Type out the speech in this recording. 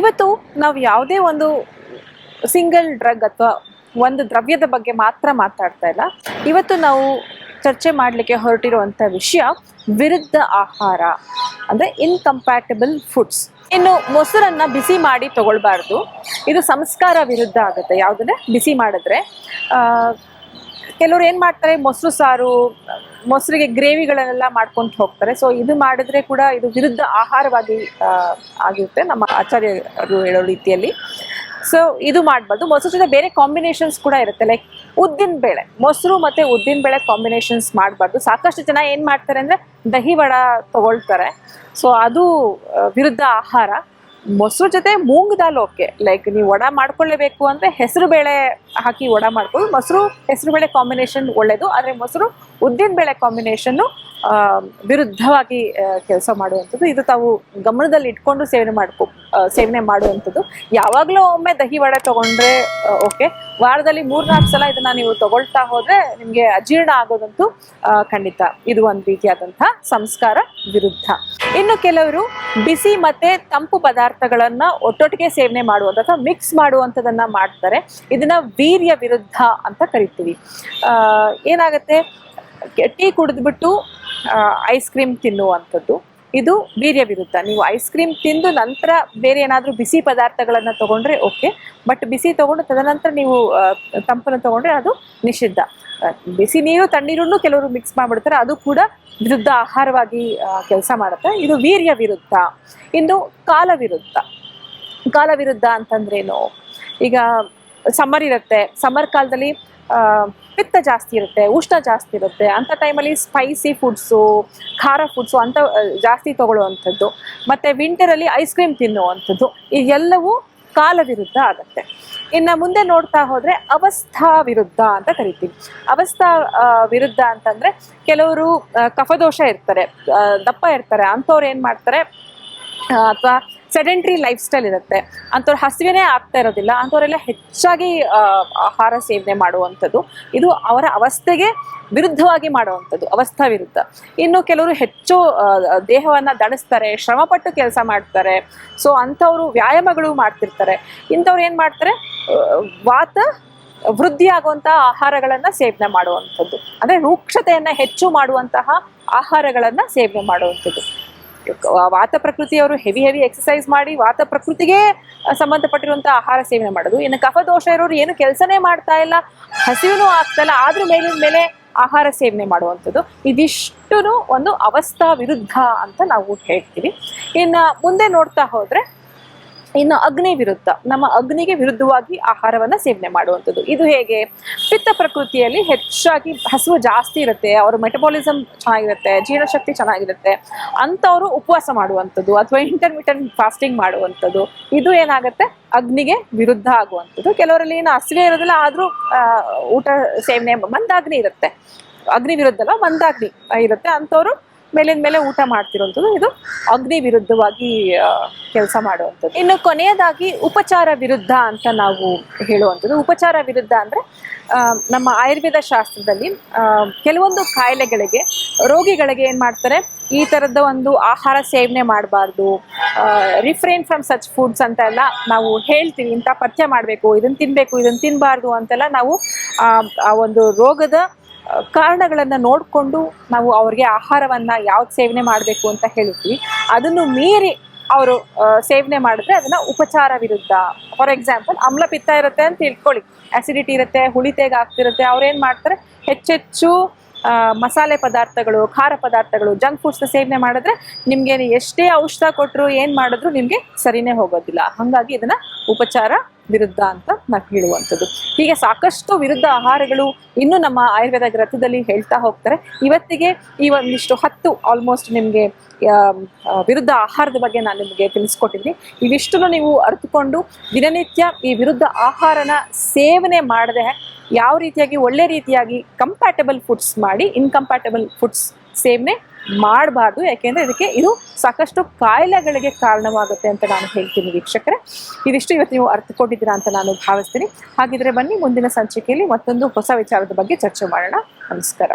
ಇವತ್ತು ನಾವು ಯಾವುದೇ ಒಂದು ಸಿಂಗಲ್ ಡ್ರಗ್ ಅಥವಾ ಒಂದು ದ್ರವ್ಯದ ಬಗ್ಗೆ ಮಾತ್ರ ಮಾತಾಡ್ತಾ ಇಲ್ಲ. ಇವತ್ತು ನಾವು ಚರ್ಚೆ ಮಾಡಲಿಕ್ಕೆ ಹೊರಟಿರುವಂಥ ವಿಷಯ ವಿರುದ್ಧ ಆಹಾರ, ಅಂದರೆ ಇನ್ಕಂಪ್ಯಾಟಬಲ್ ಫುಡ್ಸ್. ಇನ್ನು ಮೊಸರನ್ನು ಬಿಸಿ ಮಾಡಿ ತಗೊಳ್ಬಾರ್ದು, ಇದು ಸಂಸ್ಕಾರ ವಿರುದ್ಧ ಆಗುತ್ತೆ. ಯಾವುದನ್ನೇ ಬಿಸಿ ಮಾಡಿದ್ರೆ ಕೆಲವರು ಏನು ಮಾಡ್ತಾರೆ, ಮೊಸರು ಸಾರು, ಮೊಸರಿಗೆ ಗ್ರೇವಿಗಳನ್ನೆಲ್ಲ ಮಾಡ್ಕೊಂಡು ಹೋಗ್ತಾರೆ. ಸೊ ಇದು ಮಾಡಿದ್ರೆ ಕೂಡ ಇದು ವಿರುದ್ಧ ಆಹಾರವಾಗಿ ಆಗಿರುತ್ತೆ ನಮ್ಮ ಆಚಾರ್ಯರು ಹೇಳೋ ರೀತಿಯಲ್ಲಿ. ಸೊ ಇದು ಮಾಡಬಾರ್ದು. ಮೊಸರು ಜೊತೆ ಬೇರೆ ಕಾಂಬಿನೇಷನ್ಸ್ ಕೂಡ ಇರುತ್ತೆ, ಲೈಕ್ ಉದ್ದಿನ ಬೇಳೆ, ಮೊಸರು ಮತ್ತು ಉದ್ದಿನ ಬೇಳೆ ಕಾಂಬಿನೇಷನ್ಸ್ ಮಾಡಬಾರ್ದು. ಸಾಕಷ್ಟು ಜನ ಏನು ಮಾಡ್ತಾರೆ ಅಂದರೆ ದಹಿ ವಡ ತಗೊಳ್ತಾರೆ. ಸೊ ಅದು ವಿರುದ್ಧ ಆಹಾರ. ಮೊಸರು ಜೊತೆ ಮೂಂಗ್ ದಾಲ್ ಓಕೆ, ಲೈಕ್ ನೀವು ವಡ ಮಾಡ್ಕೊಳ್ಳೇಬೇಕು ಅಂದರೆ ಹೆಸರು ಬೇಳೆ ಹಾಕಿ ವಡ ಮಾಡ್ಕೊಳ್ಳಿ. ಮೊಸರು ಹೆಸರು ಬೇಳೆ ಕಾಂಬಿನೇಷನ್ ಒಳ್ಳೆಯದು, ಆದರೆ ಮೊಸರು ಉದ್ದಿನ ಬೇಳೆ ಕಾಂಬಿನೇಷನ್ನು ವಿರುದ್ಧವಾಗಿ ಕೆಲಸ ಮಾಡುವಂಥದ್ದು. ಇದು ತಾವು ಗಮನದಲ್ಲಿ ಇಟ್ಕೊಂಡು ಸೇವನೆ ಮಾಡುವಂಥದ್ದು. ಯಾವಾಗಲೂ ಒಮ್ಮೆ ದಹಿ ವಡೆ ತೊಗೊಂಡ್ರೆ ಓಕೆ, ವಾರದಲ್ಲಿ 3-4 ಸಲ ಇದನ್ನು ನೀವು ತಗೊಳ್ತಾ ಹೋದರೆ ನಿಮಗೆ ಅಜೀರ್ಣ ಆಗೋದಂತೂ ಖಂಡಿತ. ಇದು ಒಂದು ರೀತಿಯಾದಂಥ ಸಂಸ್ಕಾರ ವಿರುದ್ಧ. ಇನ್ನು ಕೆಲವರು ಬಿಸಿ ಮತ್ತು ತಂಪು ಪದಾರ್ಥಗಳನ್ನು ಒಟ್ಟೊಟ್ಟಿಗೆ ಸೇವನೆ ಮಾಡುವಂಥ ಅಥವಾ ಮಿಕ್ಸ್ ಮಾಡುವಂಥದ್ದನ್ನು ಮಾಡ್ತಾರೆ. ಇದನ್ನು ವೀರ್ಯ ವಿರುದ್ಧ ಅಂತ ಕರಿತೀವಿ. ಏನಾಗುತ್ತೆ, ಟೀ ಕುಡಿದ್ಬಿಟ್ಟು ಐಸ್ ಕ್ರೀಮ್ ತಿನ್ನುವಂಥದ್ದು, ಇದು ವೀರ್ಯ ವಿರುದ್ಧ. ನೀವು ಐಸ್ ಕ್ರೀಮ್ ತಿಂದು ನಂತರ ಬೇರೆ ಏನಾದರೂ ಬಿಸಿ ಪದಾರ್ಥಗಳನ್ನು ತೊಗೊಂಡ್ರೆ ಓಕೆ, ಬಟ್ ಬಿಸಿ ತೊಗೊಂಡು ತದನಂತರ ನೀವು ತಂಪನ್ನು ತೊಗೊಂಡ್ರೆ ಅದು ನಿಷಿದ್ಧ. ಬಿಸಿ ನೀರು ತಣ್ಣೀರನ್ನು ಕೆಲವರು ಮಿಕ್ಸ್ ಮಾಡಿಬಿಡ್ತಾರೆ, ಅದು ಕೂಡ ವಿರುದ್ಧ ಆಹಾರವಾಗಿ ಕೆಲಸ ಮಾಡುತ್ತೆ. ಇದು ವೀರ್ಯ ವಿರುದ್ಧ. ಇನ್ನು ಕಾಲ ವಿರುದ್ಧ. ಕಾಲ ವಿರುದ್ಧ ಅಂತಂದ್ರೇನು, ಈಗ ಸಮ್ಮರ್ ಇರುತ್ತೆ, ಸಮ್ಮರ್ ಕಾಲದಲ್ಲಿ ಪಿತ್ತ ಜಾಸ್ತಿ ಇರುತ್ತೆ, ಉಷ್ಣ ಜಾಸ್ತಿ ಇರುತ್ತೆ. ಅಂಥ ಟೈಮಲ್ಲಿ ಸ್ಪೈಸಿ ಫುಡ್ಸು, ಖಾರ ಫುಡ್ಸು ಅಂತ ಜಾಸ್ತಿ ತೊಗೊಳ್ಳುವಂಥದ್ದು, ಮತ್ತು ವಿಂಟರಲ್ಲಿ ಐಸ್ ಕ್ರೀಮ್ ತಿನ್ನುವಂಥದ್ದು, ಇದೆಲ್ಲವೂ ಕಾಲ ವಿರುದ್ಧ ಆಗುತ್ತೆ. ಇನ್ನು ಮುಂದೆ ನೋಡ್ತಾ ಹೋದರೆ ಅವಸ್ಥಾ ವಿರುದ್ಧ ಅಂತ ಕರಿತೀವಿ. ಅವಸ್ಥಾ ವಿರುದ್ಧ ಅಂತಂದರೆ ಕೆಲವರು ಕಫದೋಷ ಇರ್ತಾರೆ, ದಪ್ಪ ಇರ್ತಾರೆ, ಅಂಥವ್ರು ಏನು ಮಾಡ್ತಾರೆ, ಅಥವಾ ಸೆಡೆಂಟ್ರಿ ಲೈಫ್ ಸ್ಟೈಲ್ ಇರುತ್ತೆ, ಅಂಥವ್ರು ಹಸಿವೆನೇ ಆಗ್ತಾ ಇರೋದಿಲ್ಲ, ಅಂಥವರೆಲ್ಲ ಹೆಚ್ಚಾಗಿ ಆಹಾರ ಸೇವನೆ ಮಾಡುವಂಥದ್ದು. ಇದು ಅವರ ಅವಸ್ಥೆಗೆ ವಿರುದ್ಧವಾಗಿ ಮಾಡುವಂಥದ್ದು, ಅವಸ್ಥಾ ವಿರುದ್ಧ. ಇನ್ನು ಕೆಲವರು ಹೆಚ್ಚು ದೇಹವನ್ನು ದಣಿಸ್ತಾರೆ, ಶ್ರಮಪಟ್ಟು ಕೆಲಸ ಮಾಡ್ತಾರೆ. ಸೊ ಅಂಥವರು ವ್ಯಾಯಾಮಗಳು ಮಾಡ್ತಿರ್ತಾರೆ. ಇಂಥವ್ರು ಏನು ಮಾಡ್ತಾರೆ, ವಾತ ವೃದ್ಧಿಯಾಗುವಂತಹ ಆಹಾರಗಳನ್ನು ಸೇವನೆ ಮಾಡುವಂಥದ್ದು, ಅಂದರೆ ರೂಕ್ಷತೆಯನ್ನು ಹೆಚ್ಚು ಮಾಡುವಂತಹ ಆಹಾರಗಳನ್ನು ಸೇವನೆ ಮಾಡುವಂಥದ್ದು. ವಾತ ಪ್ರಕೃತಿಯವರು ಹೆವಿ ಎಕ್ಸಸೈಸ್ ಮಾಡಿ ವಾತ ಪ್ರಕೃತಿಗೆ ಸಂಬಂಧಪಟ್ಟಿರುವಂಥ ಆಹಾರ ಸೇವನೆ ಮಾಡೋದು. ಇನ್ನು ಕಫದೋಷ ಇರೋರು ಏನು ಕೆಲಸನೇ ಮಾಡ್ತಾ ಇಲ್ಲ, ಹಸಿವು ಆಗ್ತಾ ಇಲ್ಲ, ಆದ್ರೂ ಮೇಲೆ ಆಹಾರ ಸೇವನೆ ಮಾಡುವಂಥದ್ದು. ಇದಿಷ್ಟು ಒಂದು ಅವಸ್ಥಾ ವಿರುದ್ಧ ಅಂತ ನಾವು ಹೇಳ್ತೀವಿ. ಇನ್ನು ಮುಂದೆ ನೋಡ್ತಾ ಹೋದರೆ ಇನ್ನು ಅಗ್ನಿ ವಿರುದ್ಧ, ನಮ್ಮ ಅಗ್ನಿಗೆ ವಿರುದ್ಧವಾಗಿ ಆಹಾರವನ್ನು ಸೇವನೆ ಮಾಡುವಂಥದ್ದು. ಇದು ಹೇಗೆ, ಪಿತ್ತ ಪ್ರಕೃತಿಯಲ್ಲಿ ಹೆಚ್ಚಾಗಿ ಹಸಿವು ಜಾಸ್ತಿ ಇರುತ್ತೆ, ಅವರ ಮೆಟಬಾಲಿಸಮ್ ಚೆನ್ನಾಗಿರುತ್ತೆ, ಜೀರ್ಣಶಕ್ತಿ ಚೆನ್ನಾಗಿರುತ್ತೆ, ಅಂಥವರು ಉಪವಾಸ ಮಾಡುವಂಥದ್ದು ಅಥವಾ ಇಂಟರ್ಮಿಟೆಂಟ್ ಫಾಸ್ಟಿಂಗ್ ಮಾಡುವಂಥದ್ದು. ಇದು ಏನಾಗುತ್ತೆ, ಅಗ್ನಿಗೆ ವಿರುದ್ಧ ಆಗುವಂಥದ್ದು. ಕೆಲವರಲ್ಲಿ ಏನು ಹಸಿವೆ ಇರೋದಿಲ್ಲ, ಆದರೂ ಊಟ ಸೇವನೆ ಮಂದಾಗ್ನಿ ಇರುತ್ತೆ, ಅಗ್ನಿ ವಿರುದ್ಧ ಅಲ್ಲ ಮಂದಾಗ್ನಿ ಇರುತ್ತೆ, ಅಂಥವರು ಮೇಲಿನ ಮೇಲೆ ಊಟ ಮಾಡ್ತಿರುವಂಥದ್ದು. ಇದು ಅಗ್ನಿ ವಿರುದ್ಧವಾಗಿ ಕೆಲಸ ಮಾಡುವಂಥದ್ದು. ಇನ್ನು ಕೊನೆಯದಾಗಿ ಉಪಚಾರ ವಿರುದ್ಧ ಅಂತ ನಾವು ಹೇಳುವಂಥದ್ದು. ಉಪಚಾರ ವಿರುದ್ಧ ಅಂದರೆ ನಮ್ಮ ಆಯುರ್ವೇದ ಶಾಸ್ತ್ರದಲ್ಲಿ ಕೆಲವೊಂದು ಕಾಯಿಲೆಗಳಿಗೆ, ರೋಗಿಗಳಿಗೆ ಏನು ಮಾಡ್ತಾರೆ, ಈ ಥರದ ಒಂದು ಆಹಾರ ಸೇವನೆ ಮಾಡಬಾರ್ದು, ರಿಫ್ರೇನ್ ಫ್ರಮ್ ಸಚ್ ಫುಡ್ಸ್ ಅಂತ ಎಲ್ಲ ನಾವು ಹೇಳ್ತೀವಿ. ಇಂಥ ಪಥ್ಯ ಮಾಡಬೇಕು, ಇದನ್ನು ತಿನ್ನಬೇಕು, ಇದನ್ನು ತಿನ್ನಬಾರ್ದು ಅಂತೆಲ್ಲ ನಾವು ಆ ಒಂದು ರೋಗದ ಕಾರಣಗಳನ್ನು ನೋಡಿಕೊಂಡು ನಾವು ಅವ್ರಿಗೆ ಆಹಾರವನ್ನು ಯಾವ್ದು ಸೇವನೆ ಮಾಡಬೇಕು ಅಂತ ಹೇಳ್ತೀವಿ. ಅದನ್ನು ಮೀರಿ ಅವರು ಸೇವನೆ ಮಾಡಿದ್ರೆ ಅದನ್ನು ಉಪಚಾರ ವಿರುದ್ಧ. ಫಾರ್ ಎಕ್ಸಾಂಪಲ್, ಆಮ್ಲಪಿತ್ತ ಇರುತ್ತೆ ಅಂತ ತಿಳ್ಕೊಳ್ಳಿ, ಆ್ಯಸಿಡಿಟಿ ಇರುತ್ತೆ, ಹುಳಿತೆಗೆ ಆಗ್ತಿರುತ್ತೆ, ಅವ್ರೇನು ಮಾಡ್ತಾರೆ, ಹೆಚ್ಚೆಚ್ಚು ಮಸಾಲೆ ಪದಾರ್ಥಗಳು, ಖಾರ ಪದಾರ್ಥಗಳು, ಜಂಕ್ ಫುಡ್ಸ್ನ ಸೇವನೆ ಮಾಡಿದ್ರೆ ನಿಮಗೆ ಎಷ್ಟೇ ಔಷಧ ಕೊಟ್ಟರು ಏನು ಮಾಡಿದ್ರು ನಿಮಗೆ ಸರಿನೇ ಹೋಗೋದಿಲ್ಲ. ಹಾಗಾಗಿ ಇದನ್ನು ಉಪಚಾರ ವಿರುದ್ಧ ಅಂತ ನಾವು ಹೇಳುವಂಥದ್ದು. ಹೀಗೆ ಸಾಕಷ್ಟು ವಿರುದ್ಧ ಆಹಾರಗಳು ಇನ್ನೂ ನಮ್ಮ ಆಯುರ್ವೇದ ಗ್ರಂಥದಲ್ಲಿ ಹೇಳ್ತಾ ಹೋಗ್ತಾರೆ. ಇವತ್ತಿಗೆ ಈ ಒಂದಿಷ್ಟು 10 ಆಲ್ಮೋಸ್ಟ್ ನಿಮಗೆ ವಿರುದ್ಧ ಆಹಾರದ ಬಗ್ಗೆ ನಾನು ನಿಮಗೆ ತಿಳಿಸ್ಕೊಟ್ಟಿದ್ದೀನಿ. ಇವಿಷ್ಟನ್ನು ನೀವು ಅರಿತುಕೊಂಡು ದಿನನಿತ್ಯ ಈ ವಿರುದ್ಧ ಆಹಾರನ ಸೇವನೆ ಮಾಡದೆ ಯಾವ ರೀತಿಯಾಗಿ ಒಳ್ಳೆ ರೀತಿಯಾಗಿ ಕಂಪ್ಯಾಟಬಲ್ ಫುಡ್ಸ್ ಮಾಡಿ ಇನ್ಕಂಪ್ಯಾಟಬಲ್ ಫುಡ್ಸ್ ಸೇವನೆ ಮಾಡಬಾರ್ದು. ಯಾಕೆಂದರೆ ಇದು ಸಾಕಷ್ಟು ಕಾಯಿಲೆಗಳಿಗೆ ಕಾರಣವಾಗುತ್ತೆ ಅಂತ ನಾನು ಹೇಳ್ತೀನಿ ವೀಕ್ಷಕರೇ. ಇದಿಷ್ಟು ಇವತ್ತು ನೀವು ಅರ್ಥಕೊಂಡಿದ್ದೀರಾ ಅಂತ ನಾನು ಭಾವಿಸ್ತೀನಿ. ಹಾಗಿದ್ರೆ ಬನ್ನಿ ಮುಂದಿನ ಸಂಚಿಕೆಯಲ್ಲಿ ಮತ್ತೊಂದು ಹೊಸ ವಿಚಾರದ ಬಗ್ಗೆ ಚರ್ಚೆ ಮಾಡೋಣ. ನಮಸ್ಕಾರ.